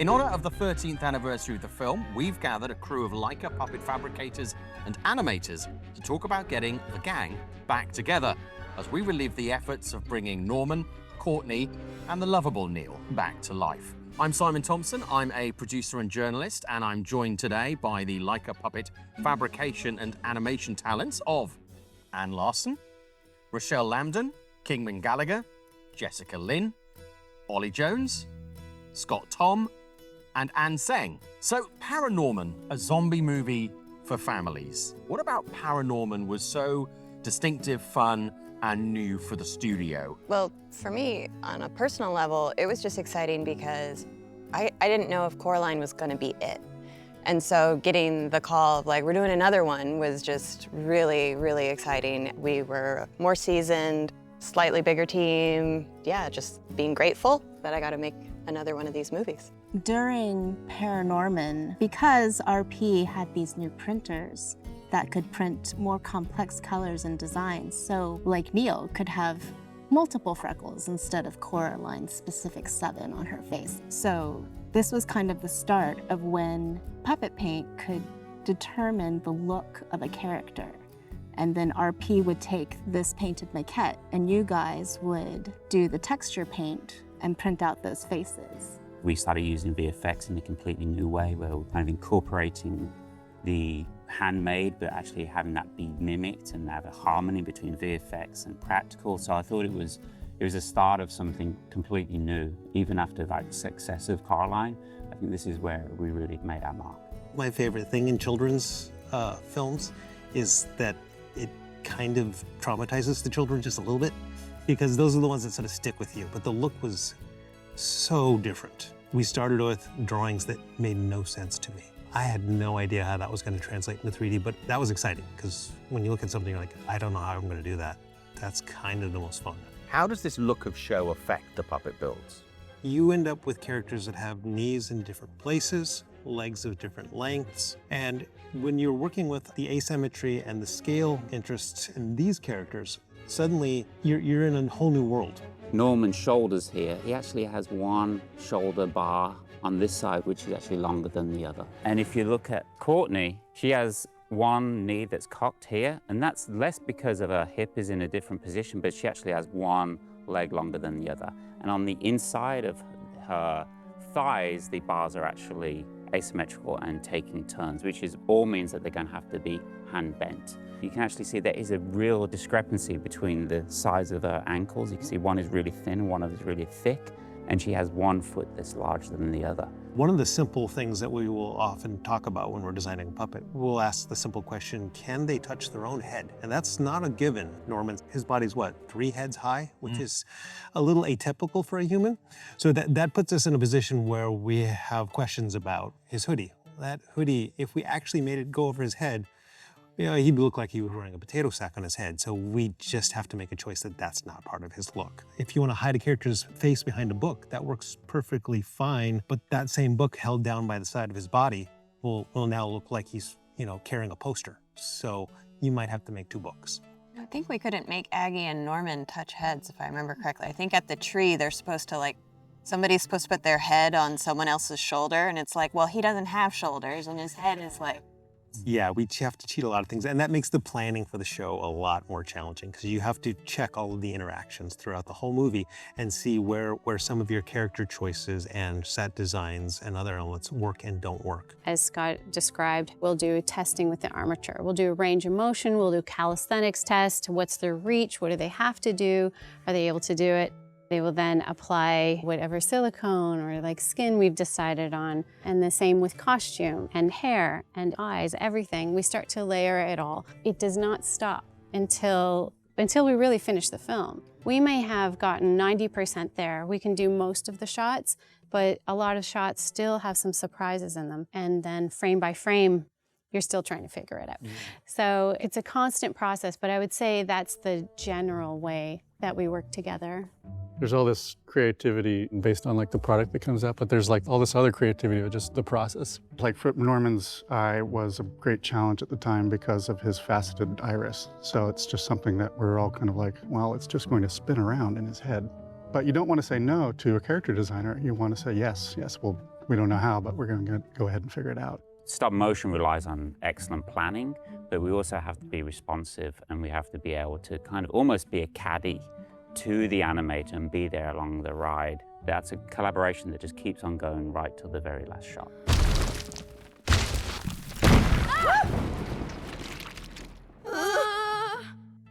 In honor of the 13th anniversary of the film, we've gathered a crew of LAIKA puppet fabricators and animators to talk about getting the gang back together as we relive the efforts of bringing Norman, Courtney, and the lovable Neil back to life. I'm Simon Thompson, I'm a producer and journalist, and I'm joined today by the LAIKA puppet fabrication and animation talents of Anne Larson, Rochelle Lambden, Kingman Gallagher, Jessica Lynn, Ollie Jones, Scott Tom, and Anne Seng. So, ParaNorman, a zombie movie for families. What about ParaNorman was so distinctive, fun, and new for the studio? Well, for me, on a personal level, it was just exciting because I didn't know if Coraline was gonna be it. And so getting the call of like, we're doing another one was just really, really exciting. We were more seasoned, slightly bigger team. Yeah, just being grateful that I got to make another one of these movies. During ParaNorman, because RP had these new printers that could print more complex colors and designs, so like Neil could have multiple freckles instead of Coraline's specific 7 on her face. So this was kind of the start of when puppet paint could determine the look of a character. And then RP would take this painted maquette and you guys would do the texture paint and print out those faces. We started using VFX in a completely new way where we're kind of incorporating the handmade, but actually having that be mimicked and have a harmony between VFX and practical. So I thought it was a start of something completely new. Even after like the success of Coraline, I think this is where we really made our mark. My favorite thing in children's films is that it kind of traumatizes the children just a little bit, because those are the ones that sort of stick with you. But the look was so different. We started with drawings that made no sense to me. I had no idea how that was going to translate into 3D, but that was exciting because when you look at something, you're like, I don't know how I'm going to do that. That's kind of the most fun. How does this look of show affect the puppet builds? You end up with characters that have knees in different places, legs of different lengths, and when you're working with the asymmetry and the scale interests in these characters, suddenly you're in a whole new world. Norman's shoulders here, he actually has one shoulder bar on this side, which is actually longer than the other. And if you look at Courtney, she has one knee that's cocked here, and that's less because of her hip is in a different position, but she actually has one leg longer than the other. And on the inside of her thighs, the bars are actually asymmetrical and taking turns, which all means that they're going to have to be hand bent. You can actually see there is a real discrepancy between the size of her ankles. You can see one is really thin and one is really thick, and she has one foot that's larger than the other. One of the simple things that we will often talk about when we're designing a puppet, we'll ask the simple question, can they touch their own head? And that's not a given. Norman, his body's what, 3 heads high, which is a little atypical for a human. So that puts us in a position where we have questions about his hoodie. That hoodie, if we actually made it go over his head, you know, he'd look like he was wearing a potato sack on his head. So we just have to make a choice that that's not part of his look. If you want to hide a character's face behind a book, that works perfectly fine. But that same book held down by the side of his body will now look like he's, you know, carrying a poster. So you might have to make 2 books. I think we couldn't make Aggie and Norman touch heads, if I remember correctly. I think at the tree, they're supposed to like, somebody's supposed to put their head on someone else's shoulder, and it's like, well, he doesn't have shoulders, and his head is like, yeah, we have to cheat a lot of things, and that makes the planning for the show a lot more challenging because you have to check all of the interactions throughout the whole movie and see where some of your character choices and set designs and other elements work and don't work. As Scott described, we'll do testing with the armature. We'll do a range of motion, we'll do calisthenics test, what's their reach, what do they have to do, are they able to do it? They will then apply whatever silicone or like skin we've decided on. And the same with costume and hair and eyes, everything. We start to layer it all. It does not stop until we really finish the film. We may have gotten 90% there. We can do most of the shots, but a lot of shots still have some surprises in them. And then frame by frame, you're still trying to figure it out. So it's a constant process, but I would say that's the general way that we work together. There's all this creativity based on like the product that comes out, but there's like all this other creativity of just the process. Like for Norman's eye was a great challenge at the time because of his faceted iris. So it's just something that we're all kind of like, well, it's just going to spin around in his head. But you don't want to say no to a character designer. You want to say yes, yes, we'll We don't know how, but we're going to go ahead and figure it out. Stop motion relies on excellent planning, but we also have to be responsive, and we have to be able to kind of almost be a caddy to the animator and be there along the ride. That's a collaboration that just keeps on going right till the very last shot.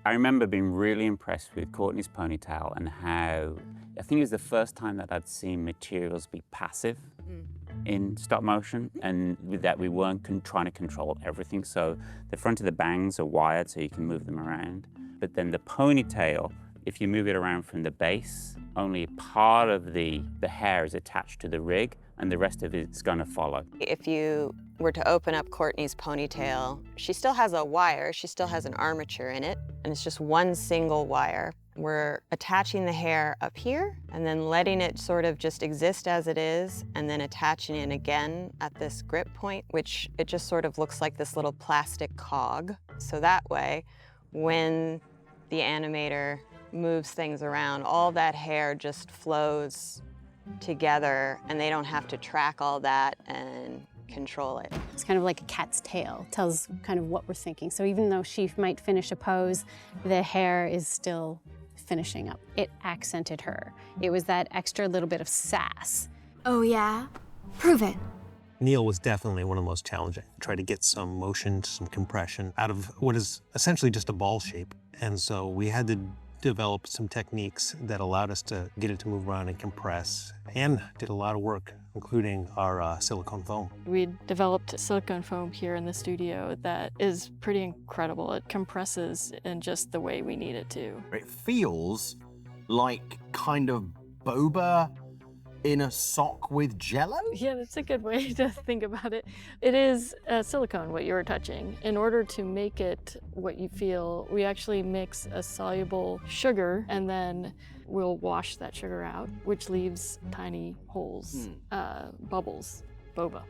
I remember being really impressed with Courtney's ponytail and how, I think it was the first time that I'd seen materials be passive in stop motion, and with that we weren't trying to control everything. So the front of the bangs are wired so you can move them around. But then the ponytail, if you move it around from the base, only part of the hair is attached to the rig and the rest of it's gonna follow. If you were to open up Courtney's ponytail, she still has a wire, she still has an armature in it, and it's just one single wire. We're attaching the hair up here and then letting it sort of just exist as it is, and then attaching it again at this grip point, which it just sort of looks like this little plastic cog. So that way, when the animator moves things around, all that hair just flows together and they don't have to track all that and control it. It's kind of like a cat's tail, tells kind of what we're thinking. So even though she might finish a pose, the hair is still finishing up. It accented her. It was that extra little bit of sass. Oh yeah? Prove it. Neil was definitely one of the most challenging. Try to get some motion, some compression out of what is essentially just a ball shape. And so we had to develop some techniques that allowed us to get it to move around and compress, and did a lot of work, including our silicone foam. We developed silicone foam here in the studio that is pretty incredible. It compresses in just the way we need it to. It feels like kind of boba in a sock with Jell-O? Yeah, that's a good way to think about it. It is silicone, what you were touching. In order to make it what you feel, we actually mix a soluble sugar and then we'll wash that sugar out, which leaves tiny holes, bubbles, boba.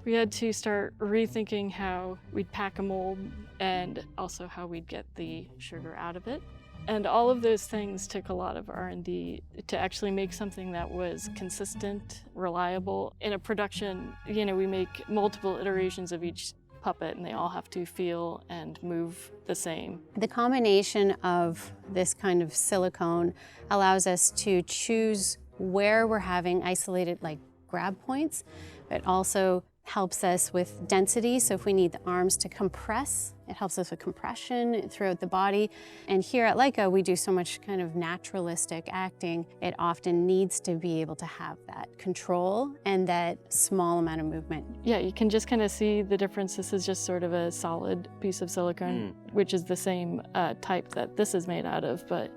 We had to start rethinking how we'd pack a mold and also how we'd get the sugar out of it. And all of those things took a lot of R&D to actually make something that was consistent, reliable. In a production, you know, we make multiple iterations of each puppet and they all have to feel and move the same. The combination of this kind of silicone allows us to choose where we're having isolated like grab points, but also helps us with density. So if we need the arms to compress, it helps us with compression throughout the body. And here at LAIKA, we do so much kind of naturalistic acting. It often needs to be able to have that control and that small amount of movement. Yeah, you can just kind of see the difference. This is just sort of a solid piece of silicone, which is the same type that this is made out of, but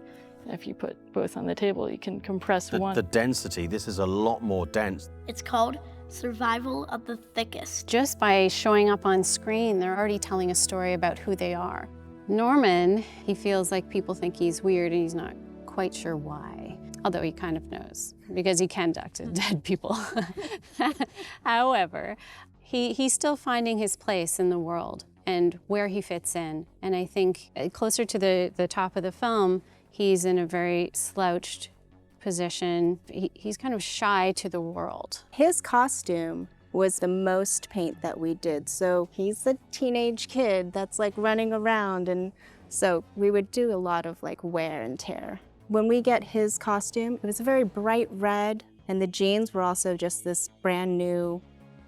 if you put both on the table, you can compress one. The density, this is a lot more dense. It's called survival of the thickest. Just by showing up on screen, they're already telling a story about who they are. Norman, he feels like people think he's weird and he's not quite sure why. Although he kind of knows, because he can duck to dead people. However, he's still finding his place in the world and where he fits in. And I think closer to the top of the film, he's in a very slouched position. He's kind of shy to the world. His costume was the most paint that we did. So he's a teenage kid that's like running around, and so we would do a lot of like wear and tear. When we get his costume, it was a very bright red, and the jeans were also just this brand new,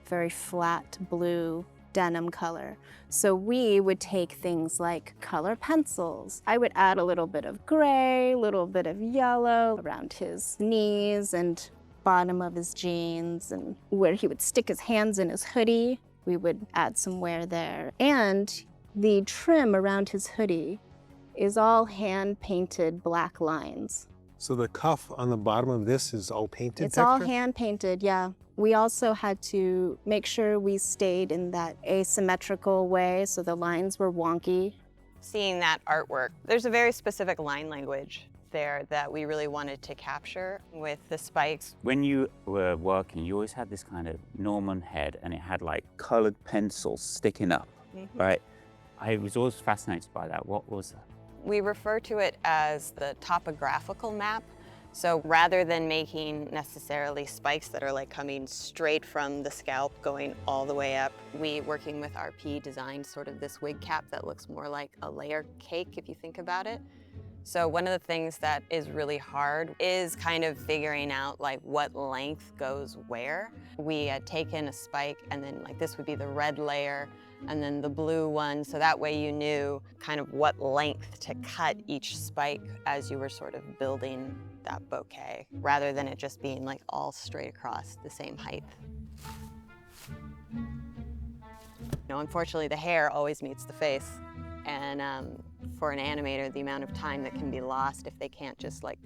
very flat blue denim color. So we would take things like color pencils. I would add a little bit of gray, a little bit of yellow around his knees and bottom of his jeans, and where he would stick his hands in his hoodie, we would add some wear there. And the trim around his hoodie is all hand-painted black lines. So the cuff on the bottom of this is all painted It's texture? all hand-painted, yeah. We also had to make sure we stayed in that asymmetrical way, so the lines were wonky. Seeing that artwork, there's a very specific line language there that we really wanted to capture with the spikes. When you were working, you always had this kind of Norman head and it had like colored pencils sticking up, right? I was always fascinated by that. What was that? We refer to it as the topographical map. So rather than making necessarily spikes that are like coming straight from the scalp going all the way up, we, working with RP, designed sort of this wig cap that looks more like a layer cake if you think about it. So one of the things that is really hard is kind of figuring out like what length goes where. We had taken a spike and then like this would be the red layer and then the blue one, so that way you knew kind of what length to cut each spike as you were sort of building that bouquet, rather than it just being like all straight across the same height. You know, unfortunately, the hair always meets the face, and for an animator, the amount of time that can be lost if they can't just like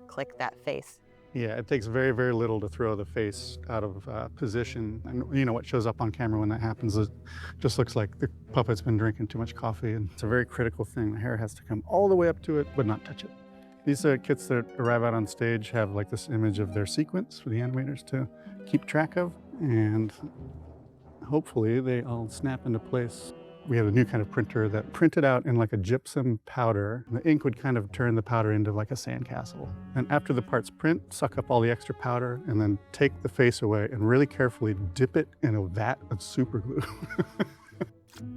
click that face. Yeah, it takes very, very little to throw the face out of position. And you know what shows up on camera when that happens, it just looks like the puppet's been drinking too much coffee, and it's a very critical thing. The hair has to come all the way up to it, but not touch it. These kits that arrive out on stage have like this image of their sequence for the animators to keep track of, and hopefully they all snap into place. We had a new kind of printer that printed out in like a gypsum powder. The ink would kind of turn the powder into like a sandcastle. And after the parts print, suck up all the extra powder and then take the face away and really carefully dip it in a vat of super glue.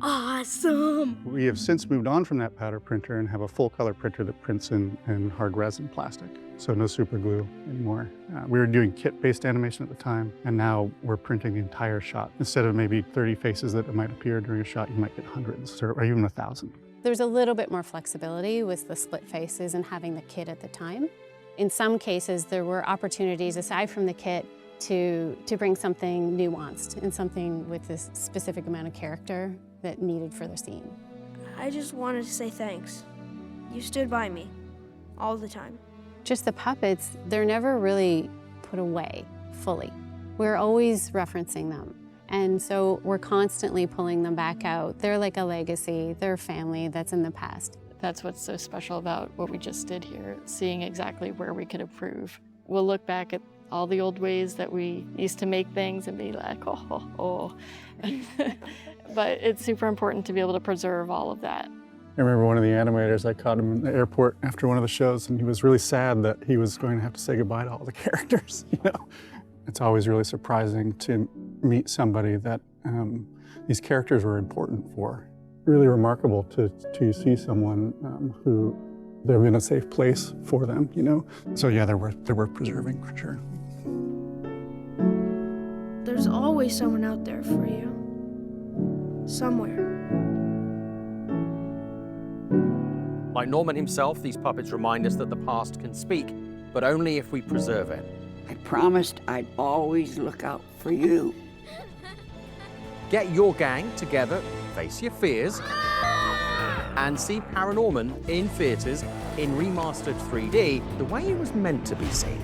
Awesome! We have since moved on from that powder printer and have a full color printer that prints in hard resin plastic. So no super glue anymore. We were doing kit-based animation at the time, and now we're printing the entire shot. Instead of maybe 30 faces that might appear during a shot, you might get hundreds or even 1,000. There's a little bit more flexibility with the split faces and having the kit at the time. In some cases, there were opportunities aside from the kit to bring something nuanced and something with this specific amount of character that needed for the scene. I just wanted to say thanks. You stood by me all the time. Just the puppets, they're never really put away fully. We're always referencing them. And so we're constantly pulling them back out. They're like a legacy, they're family that's in the past. That's what's so special about what we just did here, seeing exactly where we could improve. We'll look back at all the old ways that we used to make things and be like, oh. But it's super important to be able to preserve all of that. I remember one of the animators, I caught him in the airport after one of the shows, and he was really sad that he was going to have to say goodbye to all the characters, you know? It's always really surprising to meet somebody that these characters were important for. Really remarkable to see someone who they're in a safe place for them, you know? So yeah, they're worth preserving for sure. There's always someone out there for you. Somewhere. Like Norman himself, these puppets remind us that the past can speak, but only if we preserve it. I promised I'd always look out for you. Get your gang together, face your fears, and see ParaNorman in theaters in remastered 3D the way it was meant to be seen.